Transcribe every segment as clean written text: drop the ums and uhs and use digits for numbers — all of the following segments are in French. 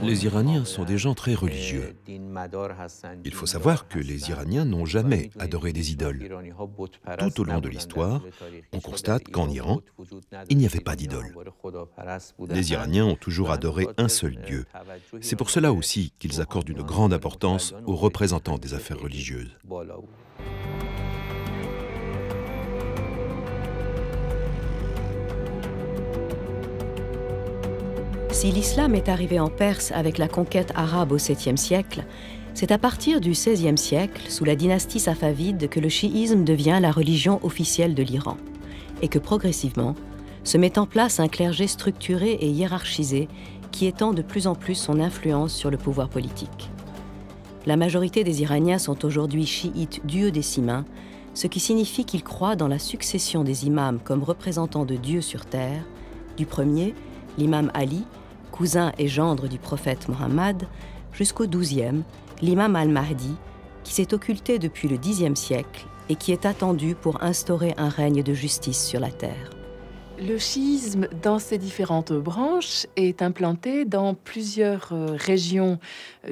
Les Iraniens sont des gens très religieux. Il faut savoir que les Iraniens n'ont jamais adoré des idoles. Tout au long de l'histoire, on constate qu'en Iran, il n'y avait pas d'idole. Les Iraniens ont toujours adoré un seul Dieu. C'est pour cela aussi qu'ils accordent une grande importance aux représentants des affaires religieuses. Si l'islam est arrivé en Perse avec la conquête arabe au 7e siècle, c'est à partir du 16e siècle, sous la dynastie safavide, que le chiisme devient la religion officielle de l'Iran, et que progressivement se met en place un clergé structuré et hiérarchisé qui étend de plus en plus son influence sur le pouvoir politique. La majorité des Iraniens sont aujourd'hui chiites duodécimains, ce qui signifie qu'ils croient dans la succession des imams comme représentants de Dieu sur terre, du premier, l'imam Ali, cousin et gendre du prophète Mohammed, jusqu'au 12e, l'imam al-Mahdi, qui s'est occulté depuis le Xe siècle et qui est attendu pour instaurer un règne de justice sur la terre. Le chiisme, dans ses différentes branches, est implanté dans plusieurs régions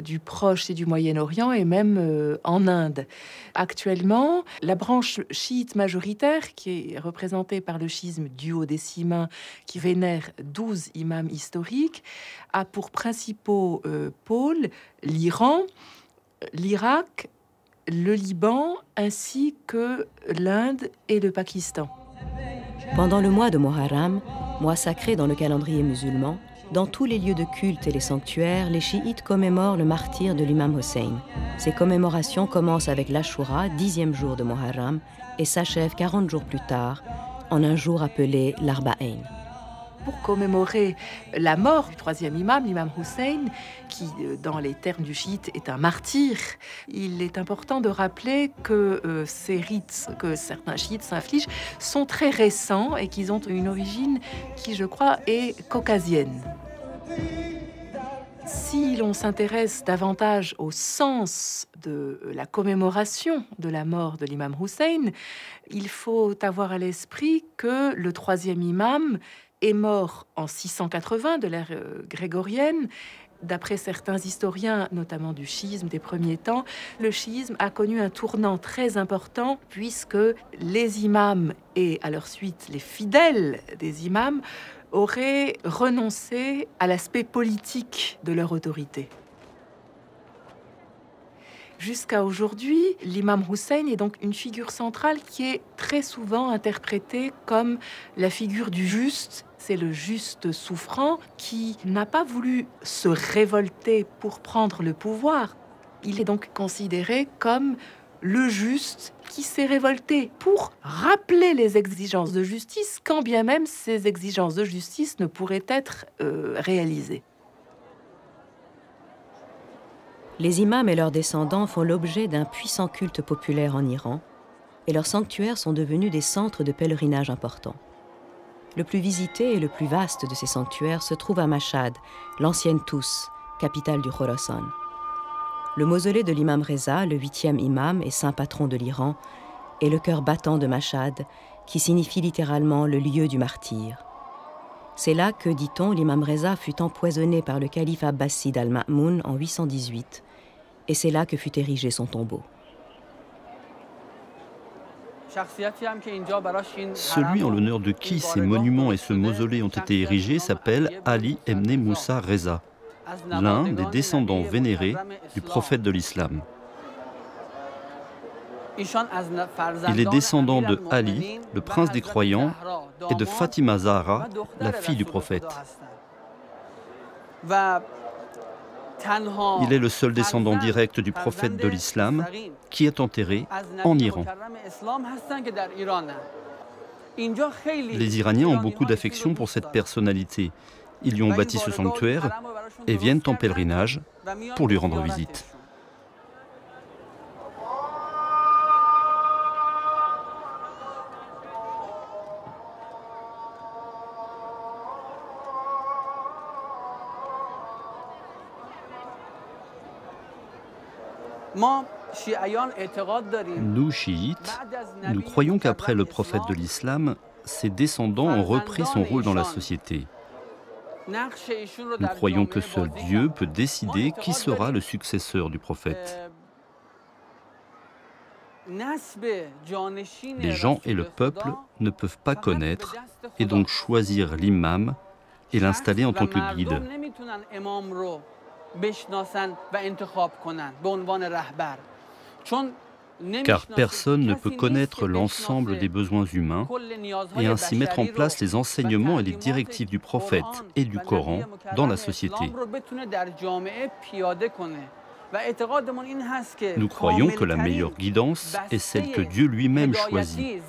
du Proche et du Moyen-Orient et même en Inde. Actuellement, la branche chiite majoritaire, qui est représentée par le schisme duodécimain, qui vénère 12 imams historiques, a pour principaux pôles l'Iran, l'Irak, le Liban, ainsi que l'Inde et le Pakistan. Pendant le mois de Muharram, mois sacré dans le calendrier musulman, dans tous les lieux de culte et les sanctuaires, les chiites commémorent le martyre de l'imam Hussein. Ces commémorations commencent avec l'Ashura, 10e jour de Muharram, et s'achèvent 40 jours plus tard, en un jour appelé l'Arba'ain. Pour commémorer la mort du troisième imam, l'imam Hussein, qui, dans les termes du chiite, est un martyr, il est important de rappeler que ces rites que certains chiites s'infligent sont très récents et qu'ils ont une origine qui, je crois, est caucasienne. Si l'on s'intéresse davantage au sens de la commémoration de la mort de l'imam Hussein, il faut avoir à l'esprit que le troisième imam est mort en 680 de l'ère grégorienne. D'après certains historiens, notamment du chiisme des premiers temps, le chiisme a connu un tournant très important puisque les imams et à leur suite les fidèles des imams auraient renoncé à l'aspect politique de leur autorité. Jusqu'à aujourd'hui, l'imam Hussein est donc une figure centrale qui est très souvent interprétée comme la figure du juste. C'est le juste souffrant qui n'a pas voulu se révolter pour prendre le pouvoir. Il est donc considéré comme le juste qui s'est révolté pour rappeler les exigences de justice, quand bien même ces exigences de justice ne pourraient être réalisées. Les imams et leurs descendants font l'objet d'un puissant culte populaire en Iran, et leurs sanctuaires sont devenus des centres de pèlerinage importants. Le plus visité et le plus vaste de ces sanctuaires se trouve à Mashhad, l'ancienne Tous, capitale du Khorasan. Le mausolée de l'imam Reza, le 8e imam et saint patron de l'Iran, est le cœur battant de Mashhad, qui signifie littéralement le lieu du martyr. C'est là que, dit-on, l'imam Reza fut empoisonné par le calife abbasside al-Ma'moun en 818, et c'est là que fut érigé son tombeau. Celui en l'honneur de qui ces monuments et ce mausolée ont été érigés s'appelle Ali ibn Moussa Reza, l'un des descendants vénérés du prophète de l'islam. Il est descendant de Ali, le prince des croyants, et de Fatima Zahra, la fille du prophète. Il est le seul descendant direct du prophète de l'islam qui est enterré en Iran. Les Iraniens ont beaucoup d'affection pour cette personnalité. Ils lui ont bâti ce sanctuaire et viennent en pèlerinage pour lui rendre visite. Nous, chiites, nous croyons qu'après le prophète de l'islam, ses descendants ont repris son rôle dans la société. Nous croyons que seul Dieu peut décider qui sera le successeur du prophète. Les gens et le peuple ne peuvent pas connaître et donc choisir l'imam et l'installer en tant que guide. Car personne ne peut connaître l'ensemble des besoins humains et ainsi mettre en place les enseignements et les directives du prophète et du Coran dans la société. Nous croyons que la meilleure guidance est celle que Dieu lui-même choisit.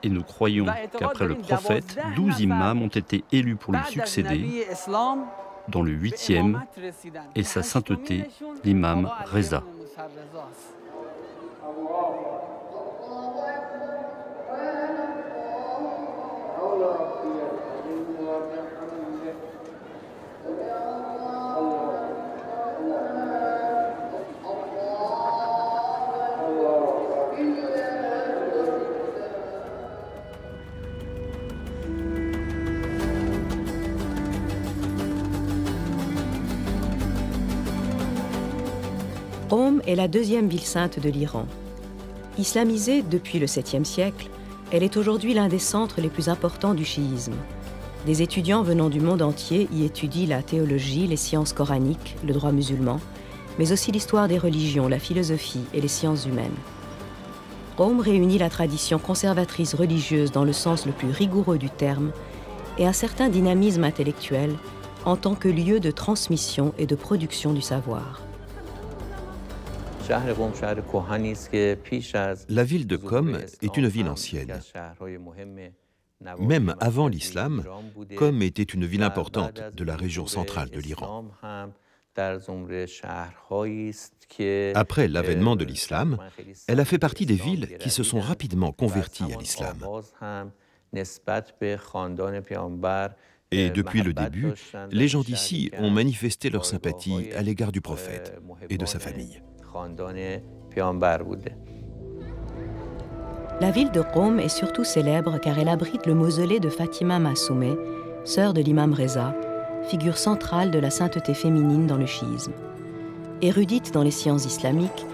Et nous croyons qu'après le prophète, 12 imams ont été élus pour lui succéder, dont le 8e est sa sainteté, l'imam Reza. Qom est la deuxième ville sainte de l'Iran. Islamisée depuis le 7e siècle, elle est aujourd'hui l'un des centres les plus importants du chiisme. Des étudiants venant du monde entier y étudient la théologie, les sciences coraniques, le droit musulman, mais aussi l'histoire des religions, la philosophie et les sciences humaines. Qom réunit la tradition conservatrice religieuse dans le sens le plus rigoureux du terme et un certain dynamisme intellectuel en tant que lieu de transmission et de production du savoir. La ville de Qom est une ville ancienne. Même avant l'islam, Qom était une ville importante de la région centrale de l'Iran. Après l'avènement de l'islam, elle a fait partie des villes qui se sont rapidement converties à l'islam. Et depuis le début, les gens d'ici ont manifesté leur sympathie à l'égard du prophète et de sa famille. La ville de Qom est surtout célèbre car elle abrite le mausolée de Fatima Massoumeh, sœur de l'imam Reza, figure centrale de la sainteté féminine dans le chiisme. Érudite dans les sciences islamiques,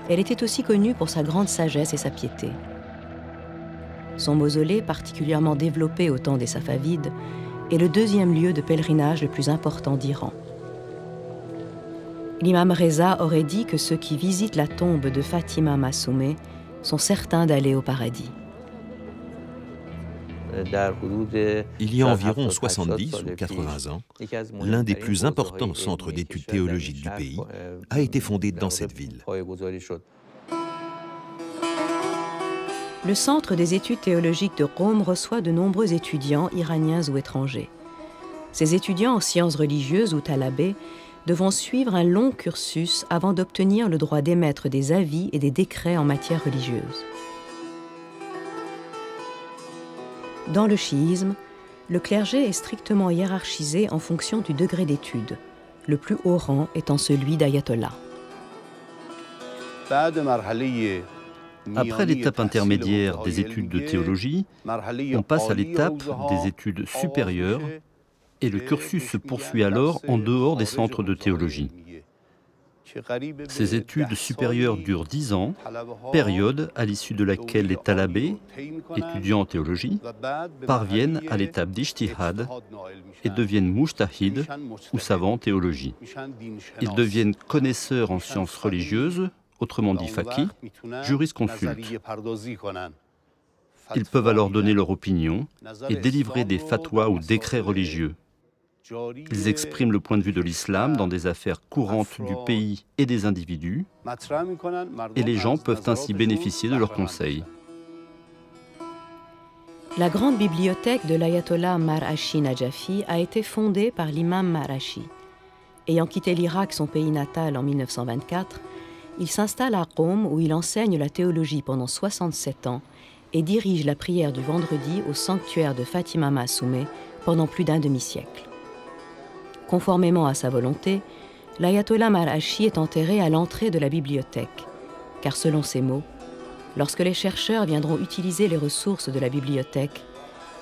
elle était aussi connue pour sa grande sagesse et sa piété. Son mausolée, particulièrement développé au temps des Safavides, est le deuxième lieu de pèlerinage le plus important d'Iran. L'imam Reza aurait dit que ceux qui visitent la tombe de Fatima Massoumeh sont certains d'aller au paradis. Il y a environ 70 ou 80 ans, l'un des plus importants centres d'études théologiques du pays a été fondé dans cette ville. Le Centre des études théologiques de Qom reçoit de nombreux étudiants iraniens ou étrangers. Ces étudiants en sciences religieuses ou talabés devront suivre un long cursus avant d'obtenir le droit d'émettre des avis et des décrets en matière religieuse. Dans le chiisme, le clergé est strictement hiérarchisé en fonction du degré d'étude, le plus haut rang étant celui d'ayatollah. Après l'étape intermédiaire des études de théologie, on passe à l'étape des études supérieures et le cursus se poursuit alors en dehors des centres de théologie. Ces études supérieures durent 10 ans, période à l'issue de laquelle les talabés, étudiants en théologie, parviennent à l'étape d'ijtihad et deviennent mujtahid ou savants en théologie. Ils deviennent connaisseurs en sciences religieuses, autrement dit faqih, jurisconsultes. Ils peuvent alors donner leur opinion et délivrer des fatwas ou décrets religieux. Ils expriment le point de vue de l'islam dans des affaires courantes du pays et des individus, et les gens peuvent ainsi bénéficier de leurs conseils. La grande bibliothèque de l'ayatollah Mar'ashi Najafi a été fondée par l'imam Mar'ashi. Ayant quitté l'Irak, son pays natal, en 1924, il s'installe à Qom où il enseigne la théologie pendant 67 ans et dirige la prière du vendredi au sanctuaire de Fatima Massoumeh pendant plus d'un demi-siècle. Conformément à sa volonté, l'ayatollah Mar'ashi est enterré à l'entrée de la bibliothèque, car selon ses mots, Lorsque les chercheurs viendront utiliser les ressources de la bibliothèque,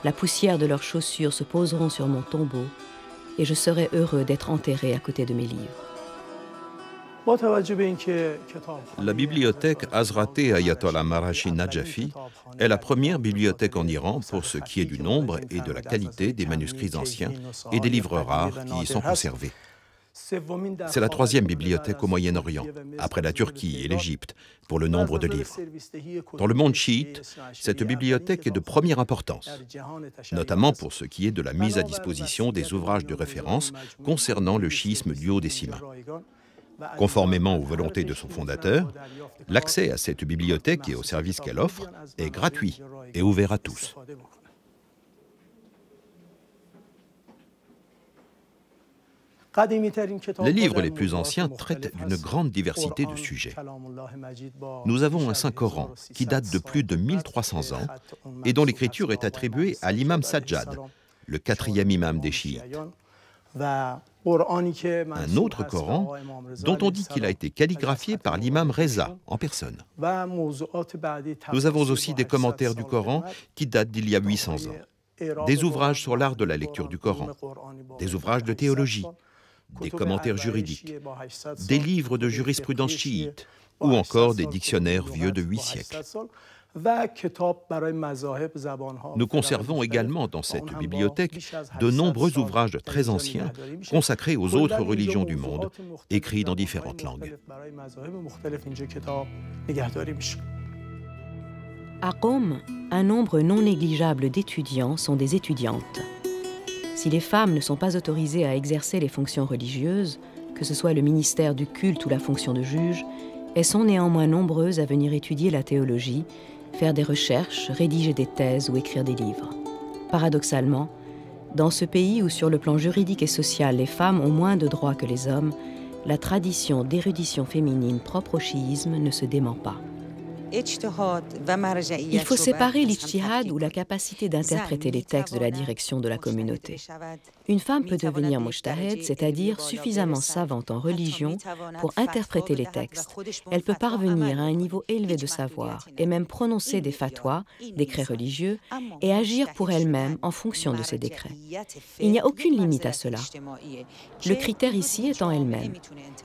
la poussière de leurs chaussures se poseront sur mon tombeau et je serai heureux d'être enterré à côté de mes livres. La bibliothèque Hazrat-e Ayatollah Marashi Najafi est la première bibliothèque en Iran pour ce qui est du nombre et de la qualité des manuscrits anciens et des livres rares qui y sont conservés. C'est la troisième bibliothèque au Moyen-Orient, après la Turquie et l'Égypte, pour le nombre de livres. Dans le monde chiite, cette bibliothèque est de première importance, notamment pour ce qui est de la mise à disposition des ouvrages de référence concernant le chiisme duodécimain. Conformément aux volontés de son fondateur, l'accès à cette bibliothèque et aux services qu'elle offre est gratuit et ouvert à tous. Les livres les plus anciens traitent d'une grande diversité de sujets. Nous avons un Saint-Coran qui date de plus de 1300 ans et dont l'écriture est attribuée à l'imam Sajjad, le quatrième imam des chiites. Un autre Coran dont on dit qu'il a été calligraphié par l'imam Reza en personne. Nous avons aussi des commentaires du Coran qui datent d'il y a 800 ans, des ouvrages sur l'art de la lecture du Coran, des ouvrages de théologie, des commentaires juridiques, des livres de jurisprudence chiite ou encore des dictionnaires vieux de 8 siècles. Nous conservons également dans cette bibliothèque de nombreux ouvrages très anciens consacrés aux autres religions du monde, écrits dans différentes langues. À Qom, un nombre non négligeable d'étudiants sont des étudiantes. Si les femmes ne sont pas autorisées à exercer les fonctions religieuses, que ce soit le ministère du culte ou la fonction de juge, elles sont néanmoins nombreuses à venir étudier la théologie, faire des recherches, rédiger des thèses ou écrire des livres. Paradoxalement, dans ce pays où sur le plan juridique et social les femmes ont moins de droits que les hommes, la tradition d'érudition féminine propre au chiisme ne se dément pas. Il faut séparer l'ijtihad ou la capacité d'interpréter les textes de la direction de la communauté. Une femme peut devenir mujtahid, c'est-à-dire suffisamment savante en religion pour interpréter les textes. Elle peut parvenir à un niveau élevé de savoir et même prononcer des fatwas, décrets religieux, et agir pour elle-même en fonction de ces décrets. Il n'y a aucune limite à cela. Le critère ici étant elle-même.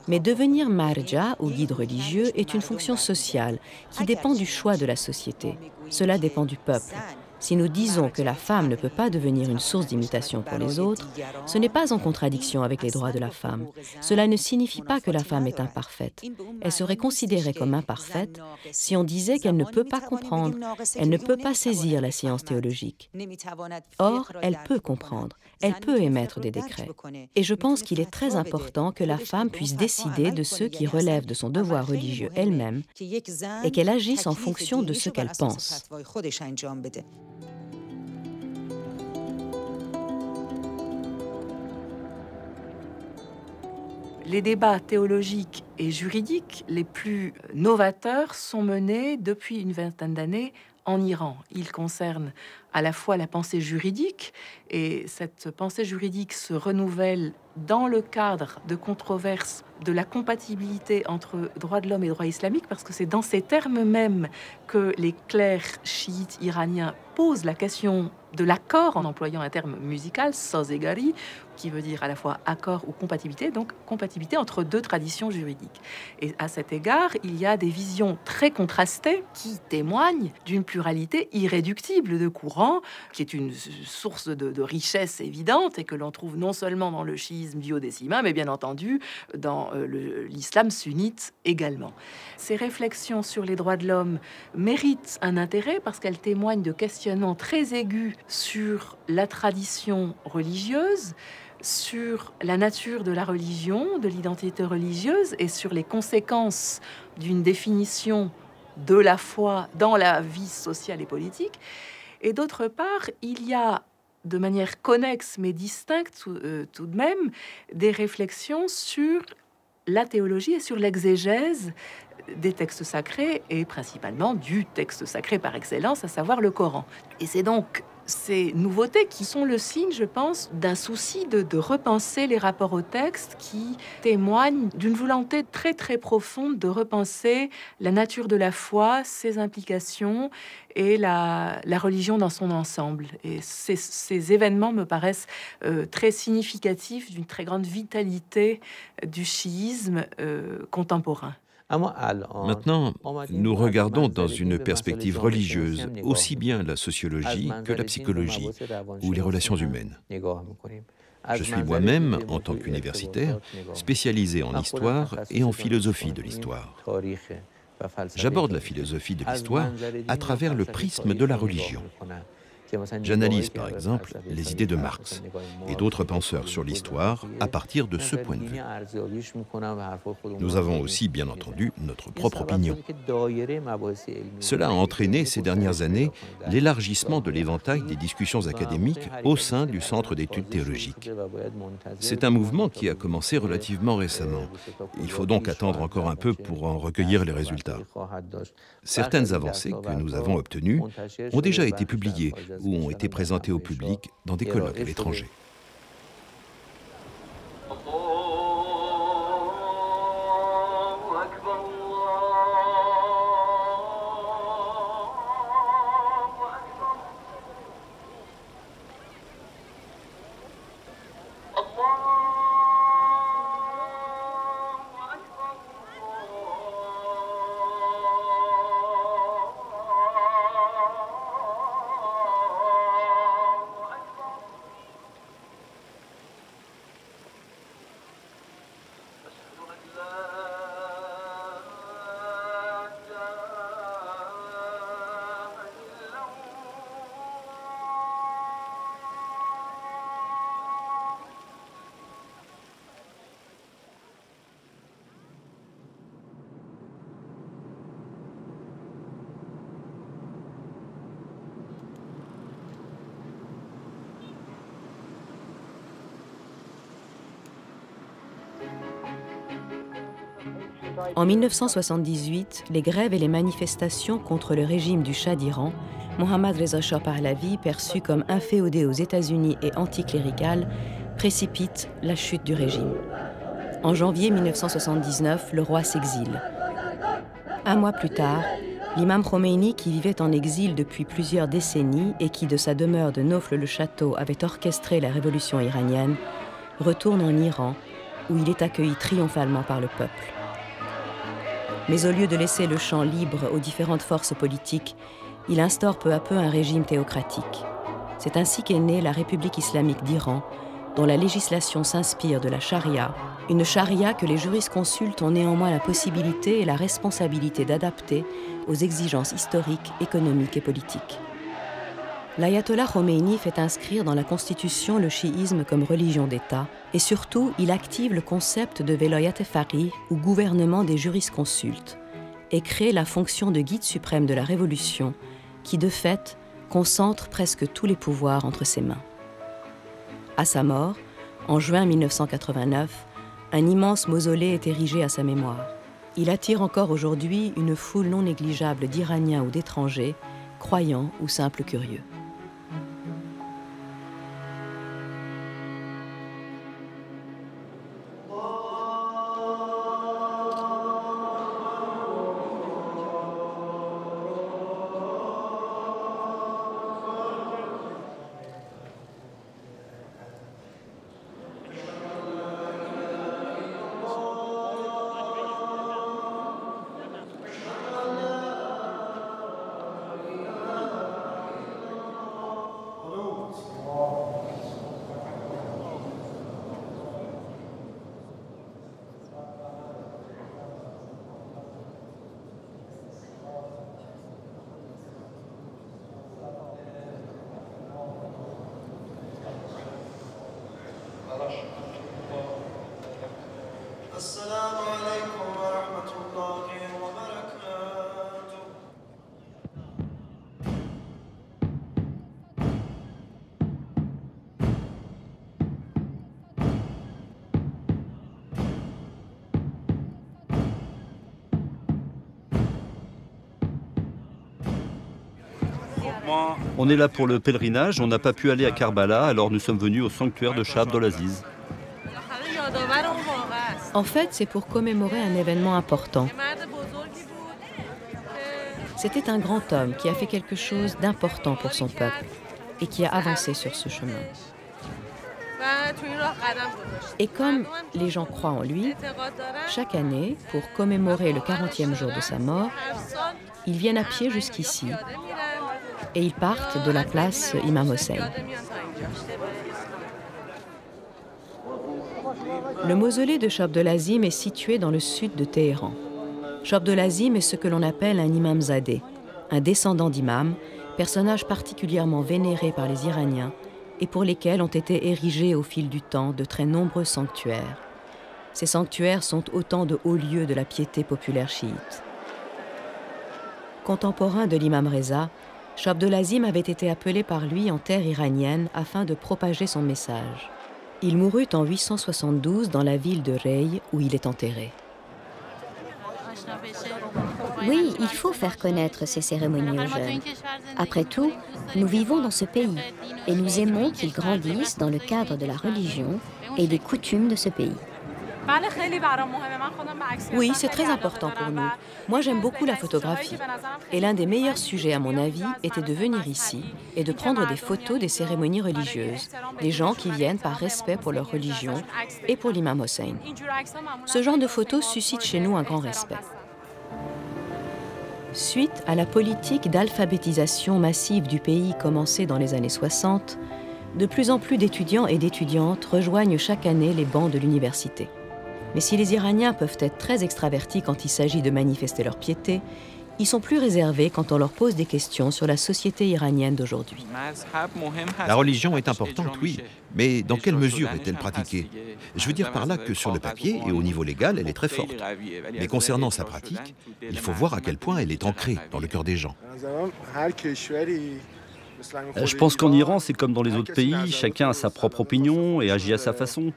Mais devenir marja ou guide religieux est une fonction sociale qui dépend du choix de la société. Cela dépend du peuple. Si nous disons que la femme ne peut pas devenir une source d'imitation pour les autres, ce n'est pas en contradiction avec les droits de la femme. Cela ne signifie pas que la femme est imparfaite. Elle serait considérée comme imparfaite si on disait qu'elle ne peut pas comprendre, elle ne peut pas saisir la science théologique. Or, elle peut comprendre, elle peut émettre des décrets. Et je pense qu'il est très important que la femme puisse décider de ce qui relève de son devoir religieux elle-même et qu'elle agisse en fonction de ce qu'elle pense. Les débats théologiques et juridiques les plus novateurs sont menés depuis une vingtaine d'années en Iran. Ils concernent à la fois la pensée juridique, et cette pensée juridique se renouvelle dans le cadre de controverses de la compatibilité entre droits de l'homme et droit islamique, parce que c'est dans ces termes mêmes que les clercs chiites iraniens posent la question de l'accord, en employant un terme musical, sazegari, qui veut dire à la fois accord ou compatibilité, donc compatibilité entre deux traditions juridiques. Et à cet égard, il y a des visions très contrastées qui témoignent d'une pluralité irréductible de courants, qui est une source de richesse évidente et que l'on trouve non seulement dans le chiisme duodécimain, mais bien entendu dans l'islam sunnite également. Ces réflexions sur les droits de l'homme méritent un intérêt parce qu'elles témoignent de questionnements très aigus sur la tradition religieuse, sur la nature de la religion, de l'identité religieuse et sur les conséquences d'une définition de la foi dans la vie sociale et politique. Et d'autre part, il y a, de manière connexe mais distincte tout de même, des réflexions sur la théologie et sur l'exégèse des textes sacrés et principalement du texte sacré par excellence, à savoir le Coran. Et c'est donc ces nouveautés qui sont le signe, je pense, d'un souci de repenser les rapports au texte qui témoignent d'une volonté très très profonde de repenser la nature de la foi, ses implications et la religion dans son ensemble. Et ces événements me paraissent très significatifs d'une très grande vitalité du chiisme contemporain. Maintenant, nous regardons dans une perspective religieuse aussi bien la sociologie que la psychologie ou les relations humaines. Je suis moi-même, en tant qu'universitaire, spécialisé en histoire et en philosophie de l'histoire. J'aborde la philosophie de l'histoire à travers le prisme de la religion. J'analyse par exemple les idées de Marx et d'autres penseurs sur l'histoire à partir de ce point de vue. Nous avons aussi, bien entendu, notre propre opinion. Cela a entraîné ces dernières années l'élargissement de l'éventail des discussions académiques au sein du Centre d'études théologiques. C'est un mouvement qui a commencé relativement récemment. Il faut donc attendre encore un peu pour en recueillir les résultats. Certaines avancées que nous avons obtenues ont déjà été publiées ou ont été présentées au public dans des colloques à l'étranger. En 1978, les grèves et les manifestations contre le régime du Shah d'Iran, Mohammad Reza Shah Pahlavi, perçu comme inféodé aux États-Unis et anticlérical, précipitent la chute du régime. En janvier 1979, le roi s'exile. Un mois plus tard, l'imam Khomeini, qui vivait en exil depuis plusieurs décennies et qui, de sa demeure de Nofle-le-Château, avait orchestré la révolution iranienne, retourne en Iran, où il est accueilli triomphalement par le peuple. Mais au lieu de laisser le champ libre aux différentes forces politiques, il instaure peu à peu un régime théocratique. C'est ainsi qu'est née la République islamique d'Iran, dont la législation s'inspire de la charia, une charia que les jurisconsultes ont néanmoins la possibilité et la responsabilité d'adapter aux exigences historiques, économiques et politiques. L'ayatollah Khomeini fait inscrire dans la Constitution le chiisme comme religion d'État et surtout, il active le concept de Velayat-e-Faqih ou gouvernement des jurisconsultes et crée la fonction de guide suprême de la Révolution qui, de fait, concentre presque tous les pouvoirs entre ses mains. À sa mort, en juin 1989, un immense mausolée est érigé à sa mémoire. Il attire encore aujourd'hui une foule non négligeable d'Iraniens ou d'étrangers, croyants ou simples curieux. On est là pour le pèlerinage, on n'a pas pu aller à Karbala, alors nous sommes venus au sanctuaire de Shah Abdelaziz. En fait, c'est pour commémorer un événement important. C'était un grand homme qui a fait quelque chose d'important pour son peuple et qui a avancé sur ce chemin. Et comme les gens croient en lui, chaque année, pour commémorer le 40e jour de sa mort, ils viennent à pied jusqu'ici et ils partent de la place Imam Hossein. Le mausolée de Shah Abdelazim est situé dans le sud de Téhéran. Shah Abdelazim est ce que l'on appelle un imamzadeh, un descendant d'imam, personnage particulièrement vénéré par les Iraniens et pour lesquels ont été érigés au fil du temps de très nombreux sanctuaires. Ces sanctuaires sont autant de hauts lieux de la piété populaire chiite. Contemporain de l'imam Reza, Shah Abdelazim avait été appelé par lui en terre iranienne afin de propager son message. Il mourut en 872 dans la ville de Rey où il est enterré. Oui, il faut faire connaître ces cérémonies aux jeunes. Après tout, nous vivons dans ce pays et nous aimons qu'ils grandissent dans le cadre de la religion et des coutumes de ce pays. Oui, c'est très important pour nous. Moi, j'aime beaucoup la photographie. Et l'un des meilleurs sujets, à mon avis, était de venir ici et de prendre des photos des cérémonies religieuses, des gens qui viennent par respect pour leur religion et pour l'imam Hossein. Ce genre de photos suscite chez nous un grand respect. Suite à la politique d'alphabétisation massive du pays commencée dans les années 60, de plus en plus d'étudiants et d'étudiantes rejoignent chaque année les bancs de l'université. Mais si les Iraniens peuvent être très extravertis quand il s'agit de manifester leur piété, ils sont plus réservés quand on leur pose des questions sur la société iranienne d'aujourd'hui. La religion est importante, oui, mais dans quelle mesure est-elle pratiquée? Je veux dire par là que sur le papier et au niveau légal, elle est très forte. Mais concernant sa pratique, il faut voir à quel point elle est ancrée dans le cœur des gens. Je pense qu'en Iran, c'est comme dans les autres pays, chacun a sa propre opinion et agit à sa façon.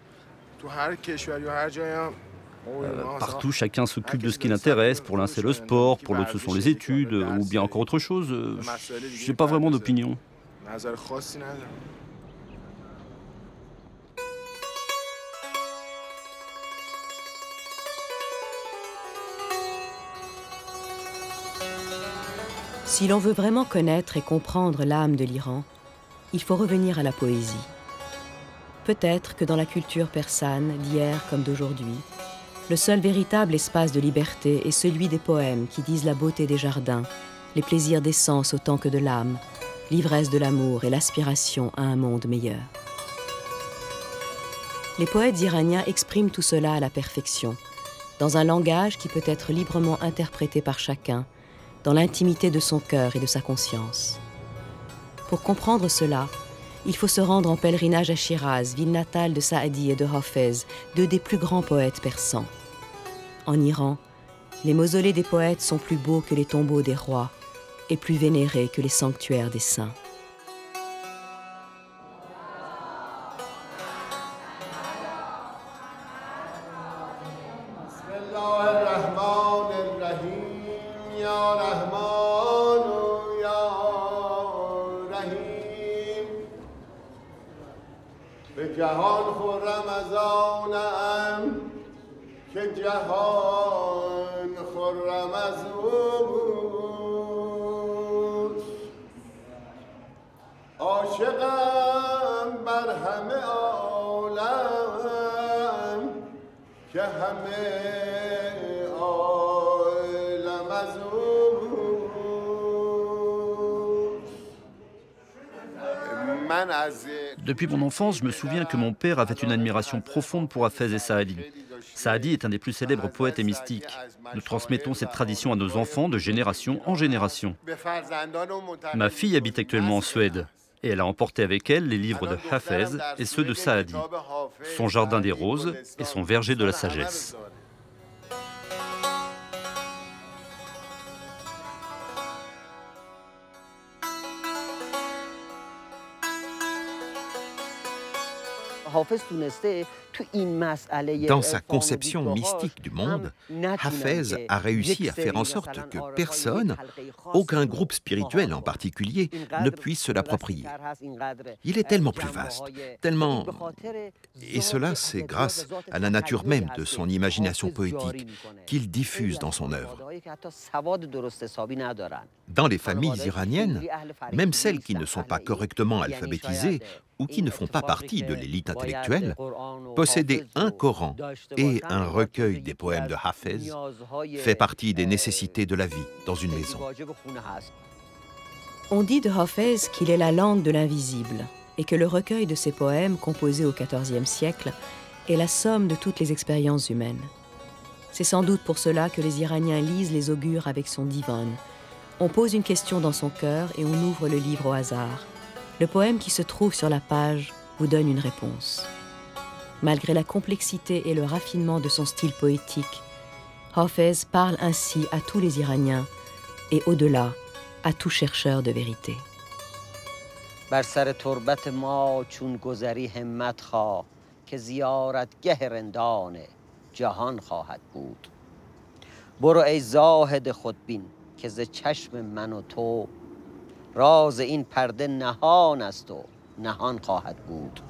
Partout, chacun s'occupe de ce qui l'intéresse. Pour l'un, c'est le sport, pour l'autre, ce sont les études, ou bien encore autre chose. Je n'ai pas vraiment d'opinion. Si l'on veut vraiment connaître et comprendre l'âme de l'Iran, il faut revenir à la poésie. Peut-être que dans la culture persane, d'hier comme d'aujourd'hui, le seul véritable espace de liberté est celui des poèmes qui disent la beauté des jardins, les plaisirs des sens autant que de l'âme, l'ivresse de l'amour et l'aspiration à un monde meilleur. Les poètes iraniens expriment tout cela à la perfection, dans un langage qui peut être librement interprété par chacun, dans l'intimité de son cœur et de sa conscience. Pour comprendre cela, il faut se rendre en pèlerinage à Shiraz, ville natale de Saadi et de Hafez, deux des plus grands poètes persans. En Iran, les mausolées des poètes sont plus beaux que les tombeaux des rois et plus vénérés que les sanctuaires des saints. Depuis mon enfance, je me souviens que mon père avait une admiration profonde pour Hafez et Saadi. Saadi est un des plus célèbres poètes et mystiques. Nous transmettons cette tradition à nos enfants de génération en génération. Ma fille habite actuellement en Suède et elle a emporté avec elle les livres de Hafez et ceux de Saadi, son jardin des roses et son verger de la sagesse. Dans sa conception mystique du monde, Hafez a réussi à faire en sorte que personne, aucun groupe spirituel en particulier, ne puisse se l'approprier. Il est tellement plus vaste, tellement... Et cela, c'est grâce à la nature même de son imagination poétique qu'il diffuse dans son œuvre. Dans les familles iraniennes, même celles qui ne sont pas correctement alphabétisées ou qui ne font pas partie de l'élite intellectuelle, posséder un Coran et un recueil des poèmes de Hafez fait partie des nécessités de la vie dans une maison. On dit de Hafez qu'il est la langue de l'invisible et que le recueil de ses poèmes, composés au XIVe siècle, est la somme de toutes les expériences humaines. C'est sans doute pour cela que les Iraniens lisent les augures avec son divan. On pose une question dans son cœur et on ouvre le livre au hasard. Le poème qui se trouve sur la page vous donne une réponse. Malgré la complexité et le raffinement de son style poétique, Hafez parle ainsi à tous les Iraniens et au-delà, à tout chercheur de vérité. بر سر تربت ما چون گذری همت خواه که زیارتگه رندان جهان خواهد بود برو ای زاهد خودبین که ز چشم من و تو راز این پرده نهان است و نهان خواهد بود